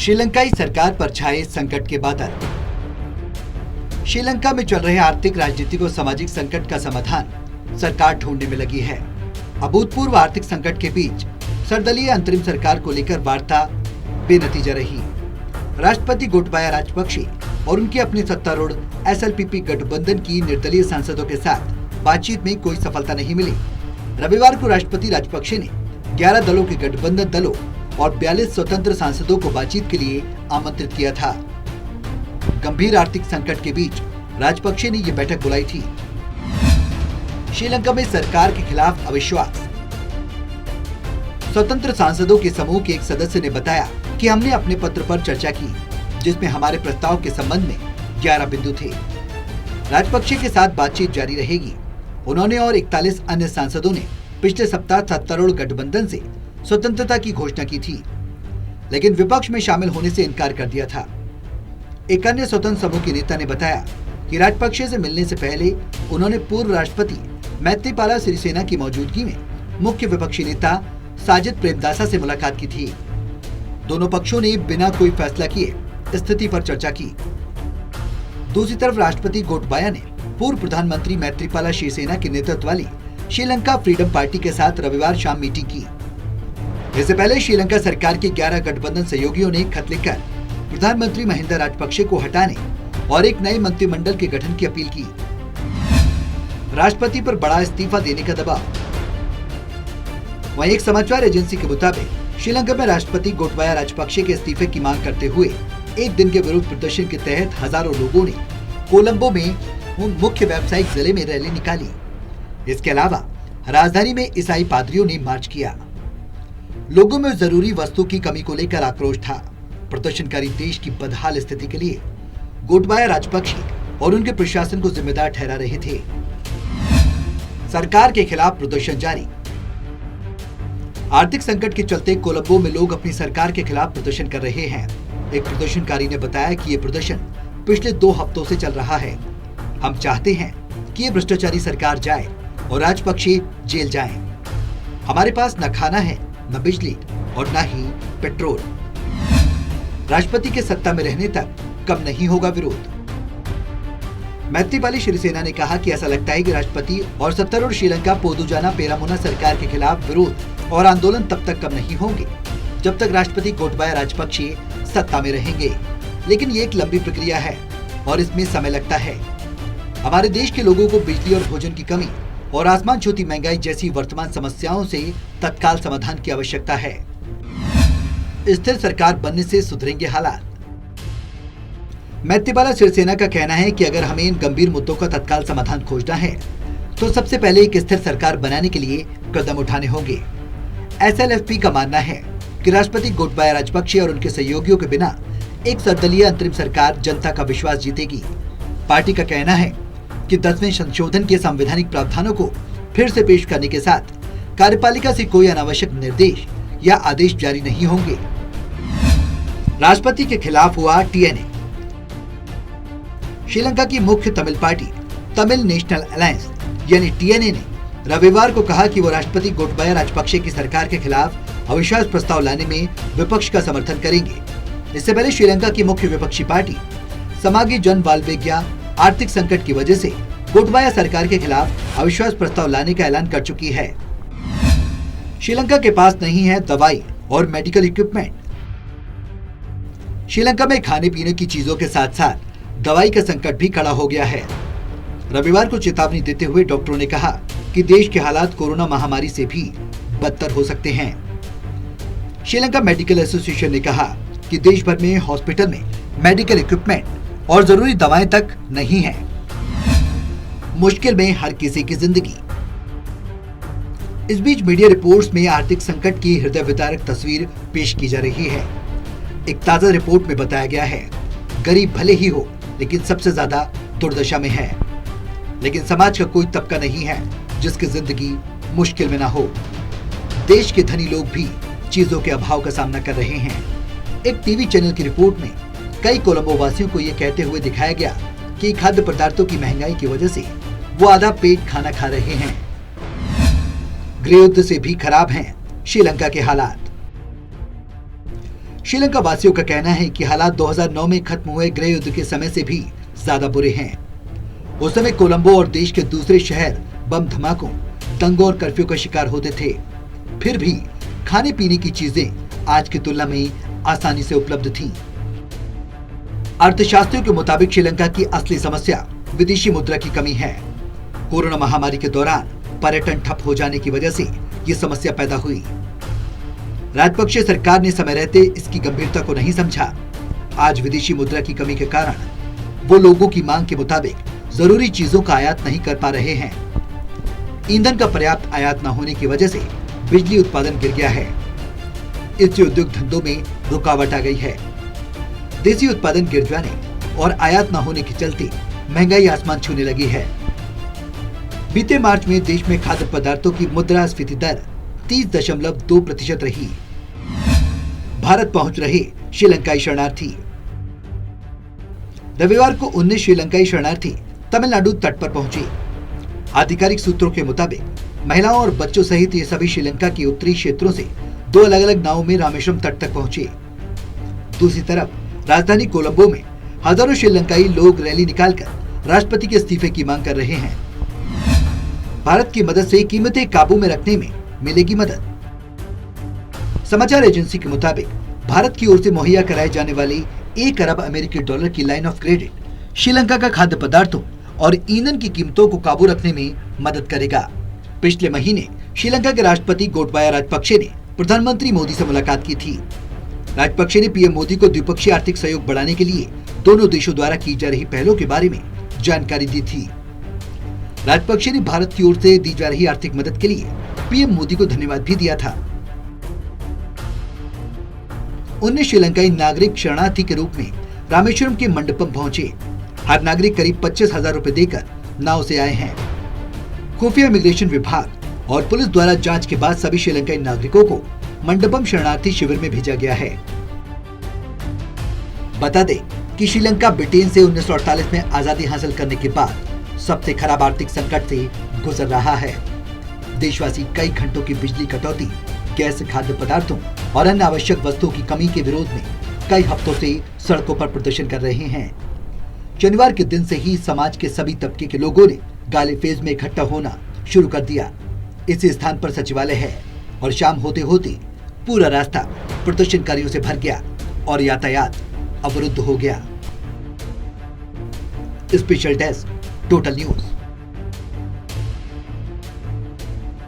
श्रीलंकाई सरकार पर छाए संकट के बादल। श्रीलंका में चल रहे आर्थिक, राजनीतिक और सामाजिक संकट का समाधान सरकार ढूंढने में लगी है। अभूतपूर्व आर्थिक संकट के बीच सर्वदलीय अंतरिम सरकार को लेकर वार्ता बेनतीजा रही। राष्ट्रपति गोटबाया राजपक्षे और उनके अपने सत्तारूढ़ एसएलपीपी गठबंधन की निर्दलीय सांसदों के साथ बातचीत में कोई सफलता नहीं मिली। रविवार को राष्ट्रपति राजपक्षे ने 11 दलों के गठबंधन दलों और 42 स्वतंत्र सांसदों को बातचीत के लिए आमंत्रित किया था। गंभीर आर्थिक संकट के बीच राजपक्षे ने यह बैठक बुलाई थी। श्रीलंका में सरकार के खिलाफ अविश्वास। स्वतंत्र सांसदों के समूह के एक सदस्य ने बताया कि हमने अपने पत्र पर चर्चा की, जिसमें हमारे प्रस्ताव के संबंध में 11 बिंदु थे। राजपक्षे के साथ बातचीत जारी रहेगी। उन्होंने और 41 अन्य सांसदों ने पिछले सप्ताह सत्तारूढ़ गठबंधन से स्वतंत्रता की घोषणा की थी, लेकिन विपक्ष में शामिल होने से इनकार कर दिया था। एक अन्य स्वतंत्र समूह के नेता ने बताया कि राजपक्षे से मिलने से पहले उन्होंने पूर्व राष्ट्रपति मैत्रीपाला सिरिसेना की मौजूदगी में मुख्य विपक्षी नेता साजिद प्रेमदासा से मुलाकात की थी। दोनों पक्षों ने बिना कोई फैसला किए स्थिति पर चर्चा की। दूसरी तरफ राष्ट्रपति गोटबाया ने पूर्व प्रधानमंत्री मैत्रीपाला सिरिसेना के नेतृत्व वाली श्रीलंका फ्रीडम पार्टी के साथ रविवार शाम मीटिंग की। इससे पहले श्रीलंका सरकार के 11 गठबंधन सहयोगियों ने खत लिखकर प्रधानमंत्री महिंदा राजपक्षे को हटाने और एक नए मंत्रिमंडल के गठन की अपील की। राष्ट्रपति पर बड़ा इस्तीफा देने का दबाव। वहीं एक समाचार एजेंसी के मुताबिक श्रीलंका में राष्ट्रपति गोटबाया राजपक्षे के इस्तीफे की मांग करते हुए एक दिन के विरोध प्रदर्शन के तहत हजारों लोगों ने कोलंबो में मुख्य व्यावसायिक जिले में रैली निकाली। इसके अलावा राजधानी में ईसाई पादरियों ने मार्च किया। लोगों में जरूरी वस्तु की कमी को लेकर आक्रोश था। प्रदर्शनकारी देश की बदहाल स्थिति के लिए गोटबाया राजपक्षे और उनके प्रशासन को जिम्मेदार ठहरा रहे थे। सरकार के खिलाफ प्रदर्शन जारी। आर्थिक संकट के चलते कोलंबो में लोग अपनी सरकार के खिलाफ प्रदर्शन कर रहे हैं। एक प्रदर्शनकारी ने बताया कि ये प्रदर्शन पिछले 2 हफ्तों से चल रहा है। हम चाहते हैं कि ये भ्रष्टाचारी सरकार जाए और राजपक्षे जेल जाएं। हमारे पास न खाना है, न बिजली और न ही पेट्रोल। राष्ट्रपति के सत्ता में रहने तक कम नहीं होगा विरोध। मैत्रीपाला सिरिसेना ने कहा कि ऐसा लगता है कि राष्ट्रपति और सत्तारूढ़ श्रीलंका पोदुजाना पेरामुना सरकार के खिलाफ विरोध और आंदोलन तब तक कम नहीं होंगे जब तक राष्ट्रपति गोटबाया राजपक्षे सत्ता में रहेंगे। लेकिन ये एक लंबी प्रक्रिया है और इसमें समय लगता है। हमारे देश के लोगों को बिजली और भोजन की कमी और आसमान छूती महंगाई जैसी वर्तमान समस्याओं से तत्काल समाधान की आवश्यकता है। स्थिर सरकार बनने से सुधरेंगे हालात। मैत्रीपाला सिरिसेना का कहना है कि अगर हमें इन गंभीर मुद्दों का तत्काल समाधान खोजना है तो सबसे पहले एक स्थिर सरकार बनाने के लिए कदम उठाने होंगे। एसएलएफपी का मानना है कि राष्ट्रपति गोटबाया राजपक्षे और उनके सहयोगियों के बिना एक सर्वदलीय अंतरिम सरकार जनता का विश्वास जीतेगी। पार्टी का कहना है कि 10वें संशोधन के संवैधानिक प्रावधानों को फिर से पेश करने के साथ कार्यपालिका से कोई अनावश्यक निर्देश या आदेश जारी नहीं होंगे। राष्ट्रपति के खिलाफ हुआ टीएनए। श्रीलंका की मुख्य Tamil party Tamil national alliance यानी टीएनए ने रविवार को कहा कि वो राष्ट्रपति गोटबाया राजपक्षे की सरकार के खिलाफ अविश्वास प्रस्ताव लाने में विपक्ष का समर्थन करेंगे। इससे पहले श्रीलंका की मुख्य विपक्षी पार्टी समागी जन बालवेग्या आर्थिक संकट की वजह से गोटबाया सरकार के खिलाफ अविश्वास प्रस्ताव लाने का ऐलान कर चुकी है। श्रीलंका के पास नहीं है दवाई और मेडिकल इक्विपमेंट। श्रीलंका में खाने पीने की चीजों के साथ साथ दवाई का संकट भी खड़ा हो गया है। रविवार को चेतावनी देते हुए डॉक्टरों ने कहा कि देश के हालात कोरोना महामारी से भी बदतर हो सकते हैं। श्रीलंका मेडिकल एसोसिएशन ने कहा कि देश भर में हॉस्पिटल में मेडिकल इक्विपमेंट और जरूरी दवाएं तक नहीं है। मुश्किल में हर किसी की जिंदगी। इस बीच मीडिया रिपोर्ट्स में आर्थिक संकट की हृदय विदारक तस्वीर पेश की जा रही है। एक ताजा रिपोर्ट में बताया गया है, गरीब भले ही हो लेकिन सबसे ज्यादा दुर्दशा में है। लेकिन समाज का कोई तबका नहीं है जिसकी जिंदगी मुश्किल में ना हो। देश के धनी लोग भी चीजों के अभाव का सामना कर रहे हैं। एक टीवी चैनल की रिपोर्ट में कई कोलंबो वासियों को यह कहते हुए दिखाया गया कि खाद्य पदार्थों की महंगाई की वजह से वो आधा पेट खाना खा रहे हैं। गृह युद्ध से भी खराब हैं श्रीलंका के हालात। श्रीलंका वासियों का कहना है कि हालात 2009 में खत्म हुए गृह युद्ध के समय से भी ज्यादा बुरे हैं। उस समय कोलंबो और देश के दूसरे शहर बम धमाकों, दंगों और कर्फ्यू का शिकार होते थे। फिर भी खाने पीने की चीजें आज की तुलना में आसानी से उपलब्ध थीं। अर्थशास्त्रियों के मुताबिक श्रीलंका की असली समस्या विदेशी मुद्रा की कमी है। कोरोना महामारी के दौरान पर्यटन ठप हो जाने की वजह से ये समस्या पैदा हुई। राजपक्षे सरकार ने समय रहते इसकी गंभीरता को नहीं समझा। आज विदेशी मुद्रा की कमी के कारण वो लोगों की मांग के मुताबिक जरूरी चीजों का आयात नहीं कर पा रहे हैं। ईंधन का पर्याप्त आयात न होने की वजह से बिजली उत्पादन गिर गया है। इससे उद्योग धंधों में रुकावट आ गई है। देसी उत्पादन गिर जाने और आयात न होने के चलते महंगाई आसमान छूने लगी है। बीते मार्च में देश में खाद्य पदार्थों की मुद्रास्फीति दर 30.2% रही। भारत पहुंच रहे श्रीलंकाई शरणार्थी। रविवार को 19 श्रीलंकाई शरणार्थी तमिलनाडु तट पर पहुंचे। आधिकारिक सूत्रों के मुताबिक महिलाओं और बच्चों सहित ये सभी श्रीलंका के उत्तरी क्षेत्रों से 2 अलग अलग नावों में रामेश्वरम तट तक पहुंचे। दूसरी तरफ राजधानी कोलंबो में हजारों श्रीलंकाई लोग रैली निकालकर राष्ट्रपति के इस्तीफे की मांग कर रहे हैं। भारत की मदद से कीमतें काबू में रखने में मिलेगी मदद। समाचार एजेंसी के मुताबिक भारत की ओर से मुहैया कराए जाने वाली 1 अरब अमेरिकी डॉलर की लाइन ऑफ क्रेडिट श्रीलंका का खाद्य पदार्थों और ईंधन की कीमतों को काबू रखने में मदद करेगा। पिछले महीने श्रीलंका के राष्ट्रपति गोटबाया राजपक्षे ने प्रधानमंत्री मोदी से मुलाकात की थी। राजपक्षे ने पीएम मोदी को द्विपक्षीय आर्थिक सहयोग बढ़ाने के लिए दोनों देशों द्वारा की जा रही पहलों के बारे में जानकारी दी थी। राजपक्षे ने भारत की ओर से दी जा रही आर्थिक मदद के लिए पीएम मोदी को धन्यवाद भी दिया था। 19 श्रीलंकाई नागरिक शरणार्थी के रूप में रामेश्वरम के मंडपम पहुंचे। हर नागरिक करीब 25,000 रुपए देकर नाव से आए हैं। खुफिया इमिग्रेशन विभाग और पुलिस द्वारा जांच के बाद सभी श्रीलंकाई नागरिकों को मंडपम शरणार्थी शिविर में भेजा गया है। बता दें कि श्रीलंका ब्रिटेन से 1948 में आजादी हासिल करने के बाद सबसे खराब आर्थिक संकट से गुजर रहा है। देशवासी कई घंटों की बिजली कटौती, गैस, खाद्य पदार्थों और अन्य आवश्यक वस्तुओं की कमी के विरोध में कई हफ्तों से सड़कों पर प्रदर्शन कर रहे हैं। शनिवार के दिन से ही समाज के सभी तबके के लोगों ने गालीफेज में इकट्ठा होना शुरू कर दिया। इसी स्थान पर सचिवालय है और शाम होते होते पूरा रास्ता प्रदर्शनकारियों से भर गया और यातायात अवरुद्ध हो गया। Special desk, total news.